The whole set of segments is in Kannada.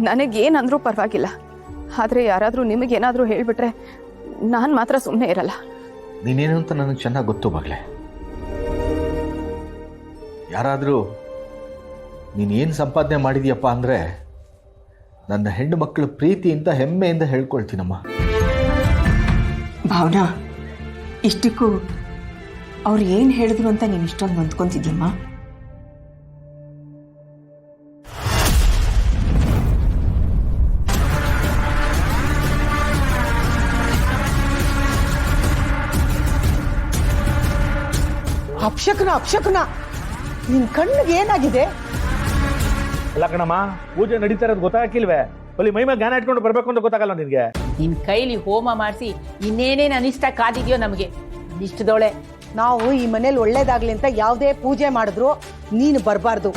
ನನಗೇನಂದ್ರೂ ಪರವಾಗಿಲ್ಲ, ಆದರೆ ಯಾರಾದರೂ ನಿಮಗೇನಾದರೂ ಹೇಳಿಬಿಟ್ರೆ ನಾನು ಮಾತ್ರ ಸುಮ್ಮನೆ ಇರಲ್ಲ. ನೀನೇನು ಅಂತ ನನಗೆ ಚೆನ್ನಾಗಿ ಗೊತ್ತು ಮಗಳೇ. ಯಾರಾದರೂ ನೀನೇನು ಸಂಪಾದನೆ ಮಾಡಿದೀಯಪ್ಪ ಅಂದರೆ ನನ್ನ ಹೆಣ್ಣು ಮಕ್ಕಳು ಪ್ರೀತಿಯಿಂದ ಹೆಮ್ಮೆಯಿಂದ ಹೇಳ್ಕೊಳ್ತೀನಮ್ಮ. ಭಾವನಾ, ಇಷ್ಟಕ್ಕೂ ಅವ್ರು ಏನು ಹೇಳಿದ್ರು ಅಂತ ನೀನು ಇಷ್ಟೊಂದು ನೊಂದ್ಕೊಂತಿದ್ಯಮ್ಮ? ಅಪ್ಶಕುನ ನಿನ್ ಕಣ್ಣಿಗೆ ಏನಾಗಿದೆ? ಅಲ್ಲ ಕಣಮ್ಮ, ಪೂಜೆ ನಡೀತಾ ಇರೋದು ಗೊತ್ತಾಗಿಲ್ವೇ? ಅಲ್ಲಿ ಮೈ ಮೇಲೆ ಜ್ಞಾನ ಇಟ್ಕೊಂಡು ಬರ್ಬೇಕು ಅಂತ ಗೊತ್ತಾಗಲ್ಲ ನಿನ್ಗೆ? ನಿನ್ ಕೈಲಿ ಹೋಮ ಮಾಡಿಸಿ ಇನ್ನೇನೇನು ಅನಿಷ್ಟ ಕಾದಿದ್ಯೋ ನಮಗೆ. ಇಷ್ಟದೋಳೆ ನಾವು ಈ ಮನೇಲಿ ಒಳ್ಳೇದಾಗ್ಲಿ ಅಂತ ಯಾವುದೇ ಪೂಜೆ ಮಾಡಿದ್ರು ನೀನು ಬರಬಾರ್ದು.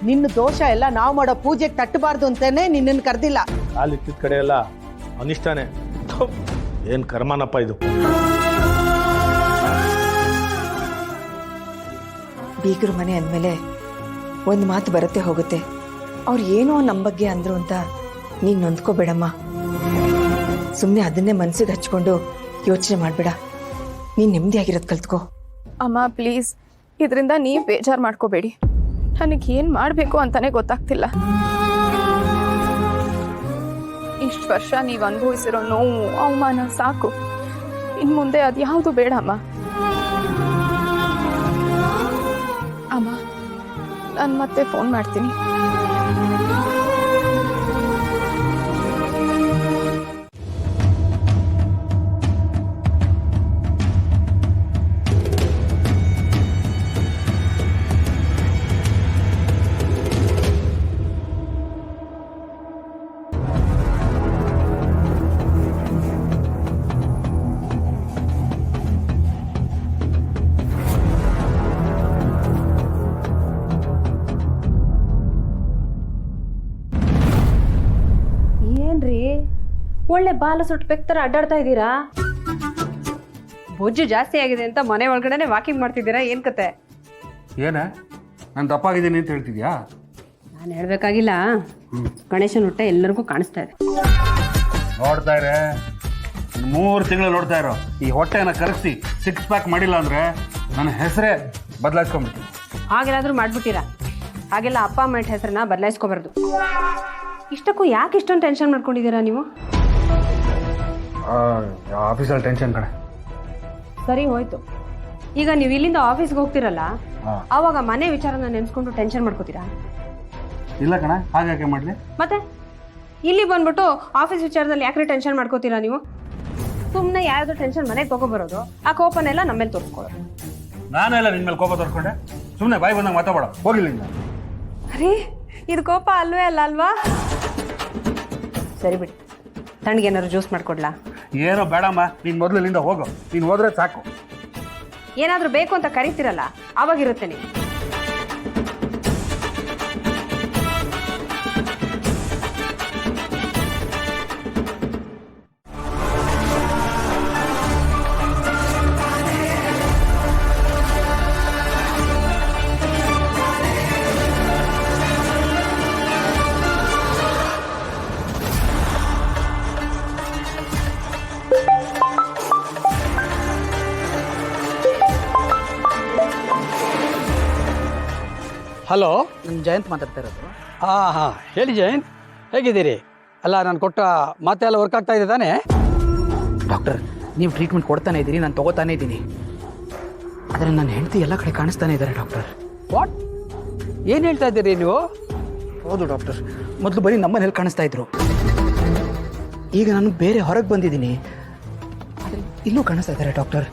ನಿನ್ನ ದೋಷ ಎಲ್ಲ ನಾವು ಮಾಡೋ ಪೂಜೆಗೆ ತಟ್ಟಬಾರ್ದು ಅಂತಾನೆ ನಿನ್ನನ್ನು ಕರೆದಿಲ್ಲ. ಅಲ್ಲಿದ್ದ ಕಡೆ ಎಲ್ಲ ಅನಿಷ್ಟಾನೆ. ಏನ್ ಕರ್ಮನಪ್ಪ ಇದು. ಬೀಗರು ಮನೆ ಅಂದಮೇಲೆ ಒಂದು ಮಾತು ಬರುತ್ತೆ ಹೋಗುತ್ತೆ. ಅವ್ರು ಏನೋ ನಮ್ಮ ಬಗ್ಗೆ ಅಂದ್ರು ಅಂತ ನೀನು ನೊಂದ್ಕೋಬೇಡಮ್ಮ. ಸುಮ್ಮನೆ ಅದನ್ನೇ ಮನಸ್ಸಿಗೆ ಹಚ್ಕೊಂಡು ಯೋಚನೆ ಮಾಡಬೇಡ. ನೀನು ನೆಮ್ಮದಿಯಾಗಿರೋದು ಕಲ್ತ್ಕೋ. ಅಮ್ಮ ಪ್ಲೀಸ್, ಇದರಿಂದ ನೀವು ಬೇಜಾರು ಮಾಡ್ಕೋಬೇಡಿ. ನನಗೇನು ಮಾಡಬೇಕು ಅಂತಾನೆ ಗೊತ್ತಾಗ್ತಿಲ್ಲ. ಇಷ್ಟು ವರ್ಷ ನೀವು ಅನುಭವಿಸಿರೋ ನೋವು ಅವಮಾನ ಸಾಕು. ಇನ್ನು ಮುಂದೆ ಅದು ಯಾವುದು ಬೇಡ ಅಮ್ಮ. ಅಮ್ಮ, ನಾನು ಮತ್ತೆ ಫೋನ್ ಮಾಡ್ತೀನಿ. ಒಳ್ಳೆ ಬಾಲ ಸುಟ್ಟು ಬೆಕ್ತರ ಅಡ್ಡಾಡ್ತಾ ಇದ್ದೀರಾ? ಬೊಜ್ಜು ಜಾಸ್ತಿ ಆಗಿದೆ ಅಂತ ಮನೆ ಒಳಗಡೆ ವಾಕಿಂಗ್ ಮಾಡ್ತಿದ್ದೀರಾ? ಏನ್ ಕತೆ? ಏನ ನಾನು ದಪ್ಪಾಗಿದ್ದೀನಿ ಅಂತ ಹೇಳ್ತಿದ್ಯಾ? ನಾನು ಹೇಳ್ಬೇಕಾಗಿಲ್ಲ. ಗಣೇಶನ ಹೊಟ್ಟೆ ಎಲ್ಲರಿಗೂ ಕಾಣಿಸ್ತಾ ಇದೆ. ನೋಡ್ತಾ ಇರೇ, 3 ತಿಂಗಳು ನೋಡ್ತಾ ಇರೋ. ಈ ಹೊಟ್ಟೆನ ಕರಗಿಸಿ 6 ಪ್ಯಾಕ್ ಮಾಡಿಲ್ಲ ಅಂದ್ರೆ ನನ್ನ ಹೆಸರೇ ಬದಲಾಯಿಸ್ಕೊಂಡ್ಬಿಡ್ತೀನಿ. ಹಾಗೆಲ್ಲಾದ್ರೂ ಮಾಡ್ಬಿಟ್ಟಿರಾ? ಹಾಗೆಲ್ಲ ಅಪ್ಪ ಅಮ್ಮ ಹೆಸರನ್ನ ಬದಲಾಯಿಸ್ಕೋಬಾರ್ದು. ಇಷ್ಟಕ್ಕೂ ಯಾಕೆ ಇಷ್ಟೊಂದು ಟೆನ್ಷನ್ ಮಾಡ್ಕೊಂಡಿದ್ದೀರಾ ನೀವು? ಆಫೀಸಲ್ಲಿ ಟೆನ್ಷನ್ ಕಡೆ. ಸರಿ ಹೋಯ್ತು. ಈಗ ನೀವು ಇಲ್ಲಿಂದ ಆಫೀಸ್ಗೆ ಹೋಗ್ತಿರಲ್ಲ, ಆವಾಗ ಮನೆ ವಿಚಾರನ ನೆನ್ಸ್ಕೊಂಡು ಟೆನ್ಷನ್ ಮಾಡ್ಕೋತೀರಾ? ಇಲ್ಲ ಕಣ, ಹಾಗೆ ಮಾಡ್ಲಿ. ಮತ್ತೆ ಇಲ್ಲಿ ಬಂದ್ಬಿಟ್ಟು ಆಫೀಸ್ ವಿಚಾರದಲ್ಲಿ ಯಾಕ್ರೆ ಟೆನ್ಷನ್ ಮಾಡ್ಕೋತೀರಾ ನೀವು? ಸುಮ್ಮನೆ ಯಾವ್ದು ಟೆನ್ಷನ್ ಮನೆಗೆ ತಗೊಬರೋದು, ಆ ಕೋಪನೆಲ್ಲ ನಮ್ಮ ಮೇಲೆ ತೋರಿಸ್ಕೊಳ್ಳೋದು. ನಾನೆಲ್ಲ ನಿನ್ ಮೇಲೆ ಕೋಪ ತೋರಿಸ್ಕೊಂಡೆ? ಸುಮ್ಮನೆ ಬಾಯಿ ಬಂದಂಗೆ ಮಾತಾಡೋಣ, ಹೋಗಿಲ್ಲ. ಅರೇ, ಇದು ಕೋಪ ಅಲ್ವೇ ಅಲ್ವಾ? ಸರಿ ಬಿಡಿ, ತಣ್ಣಗೇನಾದ್ರು ಜ್ಯೂಸ್ ಮಾಡ್ಕೊಡ್ಲಾ? ಏನೋ ಬೇಡಮ್ಮ, ನೀನು ಮೊದಲು ಇಲ್ಲಿಂದ ಹೋಗು. ನೀನು ಹೋದ್ರೆ ಸಾಕು. ಏನಾದರೂ ಬೇಕು ಅಂತ ಕರಿತೀರಲ್ಲ, ಅವಾಗಿರುತ್ತೆ ನೀವು. ಹಲೋ, ನಾನು ಜಯಂತ್ ಮಾತಾಡ್ತಾ ಇರೋದು. ಹಾಂ ಹೇಳಿ ಜಯಂತ್, ಹೇಗಿದ್ದೀರಿ? ಅಲ್ಲ, ನಾನು ಕೊಟ್ಟ ಮಾತೆ ಎಲ್ಲ ವರ್ಕ್ ಆಗ್ತಾ ಇದೆ ತಾನೇ? ಡಾಕ್ಟರ್, ನೀವು ಟ್ರೀಟ್ಮೆಂಟ್ ಕೊಡ್ತಾನೆ ಇದ್ದೀರಿ, ನಾನು ತಗೋತಾನೆ ಇದ್ದೀನಿ. ಆದರೆ ನನ್ನ ಹೆಂಡತಿ ಎಲ್ಲ ಕಡೆ ಕಾಣಿಸ್ತಾನೆ ಇದ್ದಾರೆ ಡಾಕ್ಟರ್. ವಾಟ್? ಏನು ಹೇಳ್ತಾ ಇದ್ದೀರಿ ನೀವು? ಹೌದು ಡಾಕ್ಟರ್, ಮೊದಲು ಬರೀ ನಮ್ಮನೇಲಿ ಕಾಣಿಸ್ತಾ ಇದ್ರು. ಈಗ ನಾನು ಬೇರೆ ಹೊರಗೆ ಬಂದಿದ್ದೀನಿ, ಆದರೆ ಇಲ್ಲೂ ಕಾಣಿಸ್ತಾ ಇದ್ದಾರೆ ಡಾಕ್ಟರ್.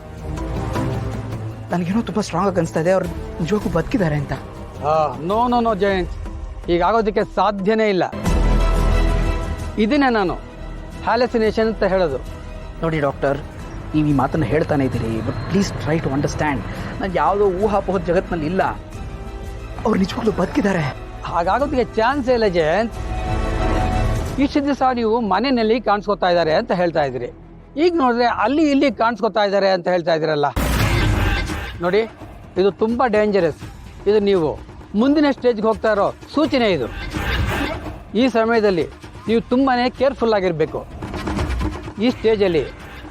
ನನಗೇನೋ ತುಂಬ ಸ್ಟ್ರಾಂಗ್ ಆಗಿ ಅನಿಸ್ತಾ ಇದೆ, ಅವ್ರು ನಿಜವಾಗೂ ಬದುಕಿದ್ದಾರೆ ಅಂತ. ನೋ ಜಯಂತ್, ಹೀಗಾಗೋದಕ್ಕೆ ಸಾಧ್ಯನೇ ಇಲ್ಲ. ಇದನ್ನೇ ನಾನು ಹ್ಯಾಲುಸಿನೇಷನ್ ಅಂತ ಹೇಳೋದು. ನೋಡಿ ಡಾಕ್ಟರ್, ನೀವು ಈ ಮಾತನ್ನು ಹೇಳ್ತಾನೆ ಇದ್ದೀರಿ, but please try to understand. ನಾನು ಯಾವುದೋ ಊಹಾಪೋಹದ ಜಗತ್ತಿನಲ್ಲಿ ಇಲ್ಲ, ಅವ್ರು ನಿಜವಾಗ್ಲೂ ಬದುಕಿದ್ದಾರೆ. ಹಾಗಾಗೋದಕ್ಕೆ ಚಾನ್ಸೇ ಇಲ್ಲ ಜಯಂತ್. ಇಷ್ಟು ದಿವಸ ನೀವು ಮನೆಯಲ್ಲಿ ಕಾಣಿಸ್ಕೊತಾ ಇದ್ದಾರೆ ಅಂತ ಹೇಳ್ತಾ ಇದ್ದೀರಿ, ಈಗ ನೋಡಿದ್ರೆ ಅಲ್ಲಿ ಇಲ್ಲಿ ಕಾಣಿಸ್ಕೊತಾ ಇದ್ದಾರೆ ಅಂತ ಹೇಳ್ತಾ ಇದ್ದೀರಲ್ಲ. ನೋಡಿ, ಇದು ತುಂಬ ಡೇಂಜರಸ್. ಇದು ನೀವು ಮುಂದಿನ ಸ್ಟೇಜ್ಗೆ ಹೋಗ್ತಾ ಇರೋ ಸೂಚನೆ ಇದು. ಈ ಸಮಯದಲ್ಲಿ ನೀವು ತುಂಬಾ ಕೇರ್ಫುಲ್ ಆಗಿರಬೇಕು. ಈ ಸ್ಟೇಜಲ್ಲಿ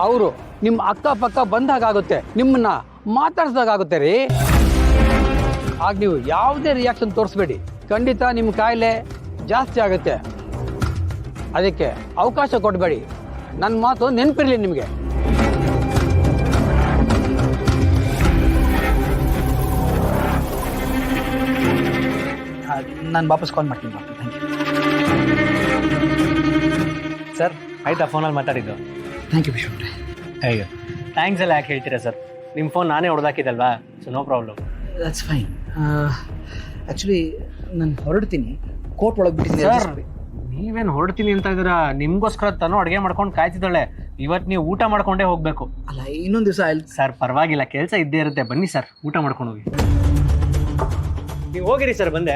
ಅವರು ನಿಮ್ಮ ಅಕ್ಕಪಕ್ಕ ಬಂದಾಗುತ್ತೆ, ನಿಮ್ಮನ್ನ ಮಾತಾಡ್ಸ್ದಾಗುತ್ತೆ ರೀ. ಆಗ ನೀವು ಯಾವುದೇ ರಿಯಾಕ್ಷನ್ ತೋರಿಸ್ಬೇಡಿ, ಖಂಡಿತ ನಿಮ್ಮ ಕಾಯಿಲೆ ಜಾಸ್ತಿ ಆಗುತ್ತೆ. ಅದಕ್ಕೆ ಅವಕಾಶ ಕೊಡಬೇಡಿ. ನನ್ನ ಮಾತು ನೆನಪಿರಲಿ ನಿಮಗೆ. ನಾನು ವಾಪಸ್ ಕಾಲ್ ಮಾಡ್ತೀನಿ ಡಾಕ್ಟರ್. Thank you sir. ಆಯ್ತಾ ಫೋನಲ್ಲಿ ಮಾತಾಡಿದ್ದು? ಥ್ಯಾಂಕ್ ಯು ವಿಶ್ವರೇ. ಅಯ್ಯೋ, ಥ್ಯಾಂಕ್ಸ್ ಎಲ್ಲ ಯಾಕೆ ಹೇಳ್ತೀರಾ ಸರ್? ನಿಮ್ಮ ಫೋನ್ ನಾನೇ ಹೊಡೆದಾಕಿದ್ದಲ್ವಾ, so no problem. That's fine. Actually ನಾನು ಹೊರಡ್ತೀನಿ, ಕೋರ್ಟ್ ಒಳಗೆ ಬಿಟ್ಟಿದ್ದೀನಿ. ಸರ್, ನೀವೇನು ಹೊರಡ್ತೀನಿ ಅಂತ ಇದ್ದೀರಾ? ನಿಮಗೋಸ್ಕರ ತಾನು ಅಡುಗೆ ಮಾಡ್ಕೊಂಡು ಕಾಯ್ತಿದ್ದಾಳೆ. ಇವತ್ತು ನೀವು ಊಟ ಮಾಡ್ಕೊಂಡೇ ಹೋಗಬೇಕು. ಅಲ್ಲ, ಇನ್ನೊಂದು ದಿವಸ ಸರ್ ಪರವಾಗಿಲ್ಲ, ಕೆಲಸ ಇದ್ದೇ ಇರುತ್ತೆ. ಬನ್ನಿ ಸರ್, ಊಟ ಮಾಡ್ಕೊಂಡು ಹೋಗಿ. ನೀವು ಹೋಗಿರಿ ಸರ್. ಬಂದೆ.